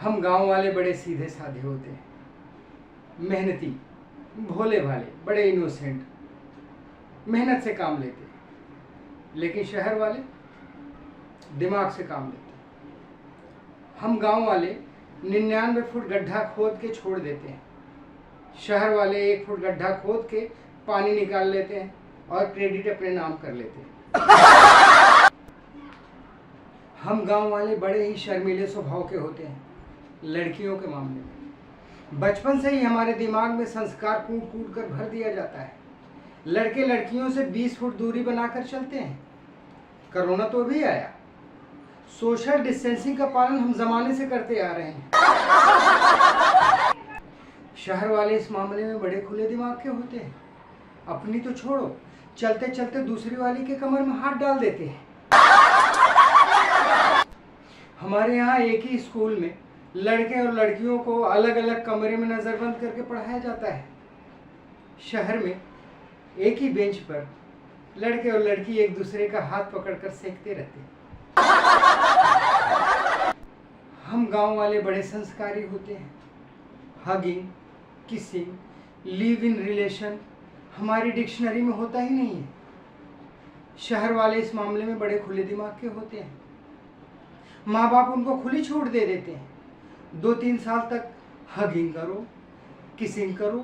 हम गांव वाले बड़े सीधे साधे होते हैं, मेहनती, भोले भाले, बड़े इनोसेंट, मेहनत से काम लेते हैं। लेकिन शहर वाले दिमाग से काम लेते हैं। हम गांव वाले 99 फुट गड्ढा खोद के छोड़ देते हैं, शहर वाले 1 फुट गड्ढा खोद के पानी निकाल लेते हैं और क्रेडिट अपने नाम कर लेते हैं। हम गांव वाले बड़े ही शर्मीले स्वभाव के होते हैं लड़कियों के मामले में। बचपन से ही हमारे दिमाग में संस्कार कूट कूट कर भर दिया जाता है। लड़के लड़कियों से 20 फुट दूरी बनाकर चलते हैं। कोरोना तो भी आया, सोशल डिस्टेंसिंग का पालन हम जमाने से करते आ रहे हैं। शहर वाले इस मामले में बड़े खुले दिमाग के होते हैं। अपनी तो छोड़ो, चलते चलते दूसरी वाली के कमर में हाथ डाल देते हैं। हमारे यहाँ एक ही स्कूल में लड़के और लड़कियों को अलग अलग कमरे में नजरबंद करके पढ़ाया जाता है। शहर में एक ही बेंच पर लड़के और लड़की एक दूसरे का हाथ पकड़कर सेकते रहते हैं। हम गांव वाले बड़े संस्कारी होते हैं। Hugging, kissing, live in relation हमारी डिक्शनरी में होता ही नहीं है। शहर वाले इस मामले में बड़े खुले दिमाग के होते हैं। माँ बाप उनको खुली छूट दे देते हैं। 2-3 साल तक हगिंग करो, किसिंग करो,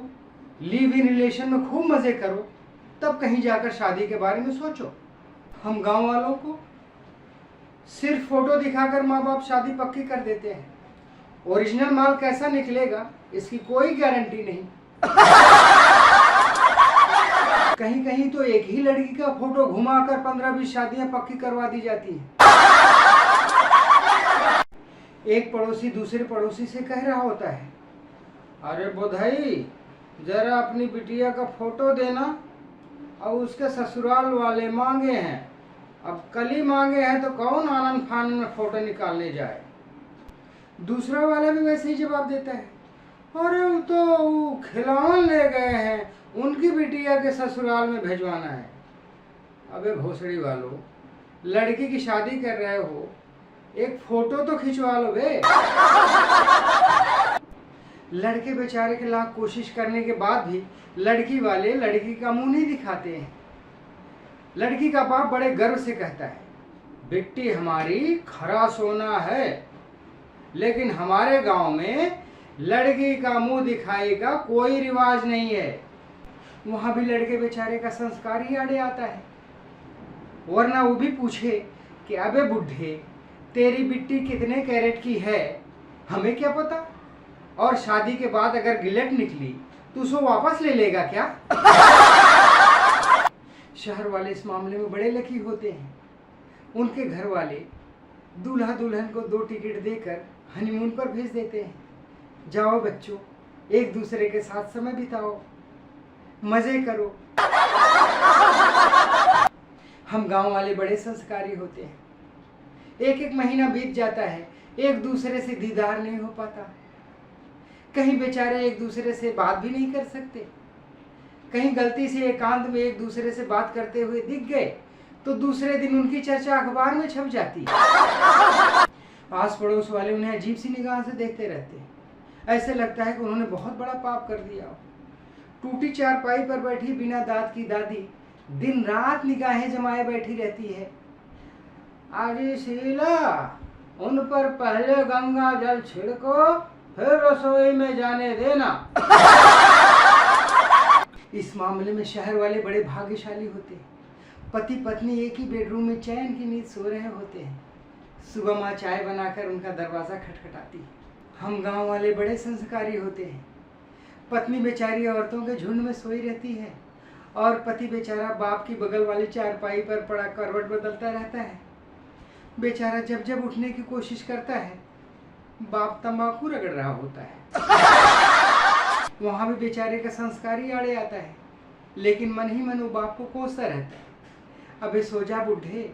लिव इन रिलेशन में खूब मज़े करो, तब कहीं जाकर शादी के बारे में सोचो। हम गांव वालों को सिर्फ फोटो दिखाकर माँ बाप शादी पक्की कर देते हैं। ओरिजिनल माल कैसा निकलेगा इसकी कोई गारंटी नहीं। कहीं कहीं तो एक ही लड़की का फोटो घुमाकर 15-20 शादियां पक्की करवा दी जाती हैं। एक पड़ोसी दूसरे पड़ोसी से कह रहा होता है, अरे बोधाई जरा अपनी बिटिया का फोटो देना, और उसके ससुराल वाले मांगे हैं, अब कल ही मांगे हैं तो कौन आनंद फानन में फोटो निकालने जाए। दूसरा वाला भी वैसे ही जवाब देता है, अरे वो तो खिलौना ले गए हैं, उनकी बिटिया के ससुराल में भेजवाना है। अबे भोसड़ी वालों, लड़की की शादी कर रहे हो, एक फोटो तो खिंचवा लो बे। लड़के बेचारे के लाख कोशिश करने के बाद भी लड़की वाले लड़की का मुंह नहीं दिखाते हैं। लड़की का बाप बड़े गर्व से कहता है, बेटी हमारी खरा सोना है, लेकिन हमारे गांव में लड़की का मुंह दिखाई का कोई रिवाज नहीं है। वहां भी लड़के बेचारे का संस्कार ही आड़े आता है। वरना वो भी पूछे कि अबे बुढ़े तेरी बिट्टी कितने कैरेट की है, हमें क्या पता, और शादी के बाद अगर गिलेट निकली तो उसको वापस ले लेगा क्या। शहर वाले इस मामले में बड़े लकी होते हैं। उनके घर वाले दूल्हा दुल्हन को 2 टिकट देकर हनीमून पर भेज देते हैं। जाओ बच्चों, एक दूसरे के साथ समय बिताओ, मजे करो। हम गांव वाले बड़े संस्कारी होते हैं। 1-1 महीना बीत जाता है, एक दूसरे से दीदार नहीं हो पाता। कहीं बेचारे एक दूसरे से बात भी नहीं कर सकते। कहीं गलती से एकांत में एक दूसरे से बात करते हुए दिख गए तो दूसरे दिन उनकी चर्चा अखबार में छप जाती है। आस पड़ोस वाले उन्हें अजीब सी निगाह से देखते रहते हैं। ऐसे लगता है कि उन्होंने बहुत बड़ा पाप कर दिया हो। टूटी चारपाई पर बैठी बिना दांत की दादी दिन रात निगाहें जमाए बैठी रहती है। अरे शीला, उन पर पहले गंगा जल छिड़को, फिर रसोई में जाने देना। इस मामले में शहर वाले बड़े भाग्यशाली होते हैं। पति पत्नी एक ही बेडरूम में चैन की नींद सो रहे होते हैं। सुबह माँ चाय बनाकर उनका दरवाज़ा खटखटाती है। हम गांव वाले बड़े संस्कारी होते हैं। पत्नी बेचारी औरतों के झुंड में सोई रहती है और पति बेचारा बाप की बगल वाली चारपाई पर पड़ा करवट बदलता रहता है। बेचारा जब जब उठने की कोशिश करता है, बाप तंबाकू रगड़ रहा होता है। वहाँ भी बेचारे का संस्कार ही आड़े आता है, लेकिन मन ही मन वो बाप को कोसता रहता है। अबे सो जा बुढ़े,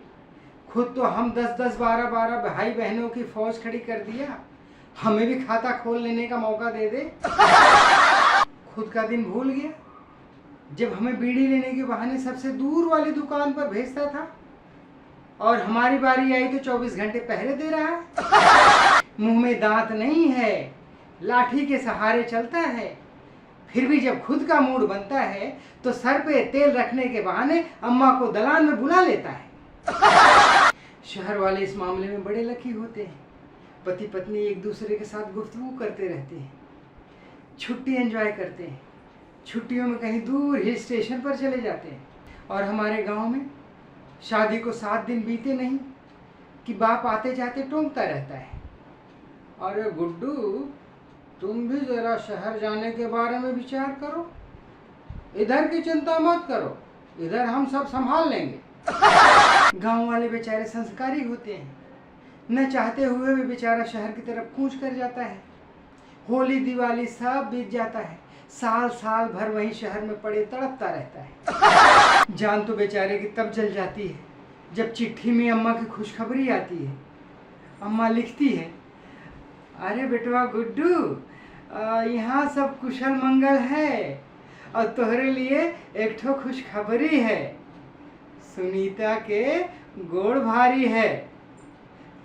खुद तो हम 10-10, 12-12 भाई बहनों की फौज खड़ी कर दिया, हमें भी खाता खोल लेने का मौका दे दे। खुद का दिन भूल गया जब हमें बीड़ी लेने के बहाने सबसे दूर वाली दुकान पर भेजता था, और हमारी बारी आई तो 24 घंटे पहरे दे रहा है। मुंह में दांत नहीं है, लाठी के सहारे चलता है, फिर भी जब खुद का मूड बनता है तो सर पे तेल रखने के बहाने अम्मा को दलान में बुला लेता है। शहर वाले इस मामले में बड़े लकी होते हैं। पति पत्नी एक दूसरे के साथ गुफ्तगू करते रहते हैं, छुट्टी एंजॉय करते हैं, छुट्टियों में कहीं दूर हिल स्टेशन पर चले जाते हैं। और हमारे गांव में शादी को 7 दिन बीते नहीं कि बाप आते जाते टोंकता रहता है, अरे गुड्डू तुम भी जरा शहर जाने के बारे में विचार करो, इधर की चिंता मत करो, इधर हम सब संभाल लेंगे। गांव वाले बेचारे संस्कारी होते हैं, न चाहते हुए भी बेचारा शहर की तरफ कूच कर जाता है। होली दिवाली सब बीत जाता है, साल साल भर वहीं शहर में पड़े तड़पता रहता है। जान तो बेचारे की तब जल जाती है जब चिट्ठी में अम्मा की खुशखबरी आती है। अम्मा लिखती है, अरे बेटवा गुड्डू यहाँ सब कुशल मंगल है और तोहरे लिए एक ठो खुशखबरी है, सुनीता के गोड़ भारी है,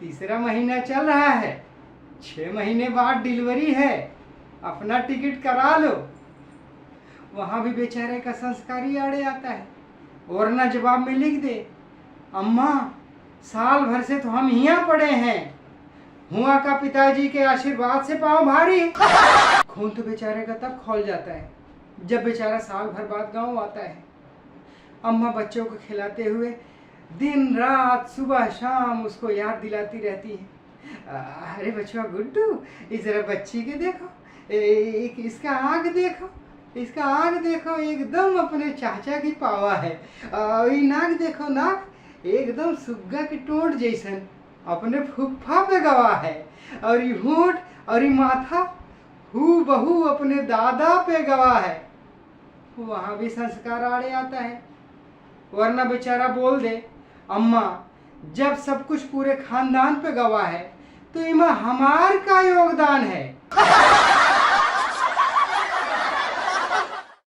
3रा महीना चल रहा है, 6 महीने बाद डिलीवरी है, अपना टिकट करा लो। वहाँ भी बेचारे का संस्कारी आड़े आता है, वरना जवाब में लिख दे, अम्मा साल भर से तो हम यहाँ पड़े हैं, हुआ का पिताजी के आशीर्वाद से पाँव भारी। खून तो बेचारे का तब खौल जाता है जब बेचारा साल भर बाद गांव आता है। अम्मा बच्चों को खिलाते हुए दिन रात सुबह शाम उसको याद दिलाती रहती है, अरे बच्चा गुड्डू इस जरा बच्ची के देखो, इसका आँख देखो, इसका आँख देखो एकदम अपने चाचा की पावा है, ये नाक देखो, नाक एकदम सुग्गा की टोंट जैसन अपने फुफ्फा पे गवा है, और ये होंठ और ये माथा हू बहू अपने दादा पे गवा है। वहाँ भी संस्कार आड़े आता है, वरना बेचारा बोल दे, अम्मा जब सब कुछ पूरे खानदान पे गवा है तो इमा हमार का योगदान है।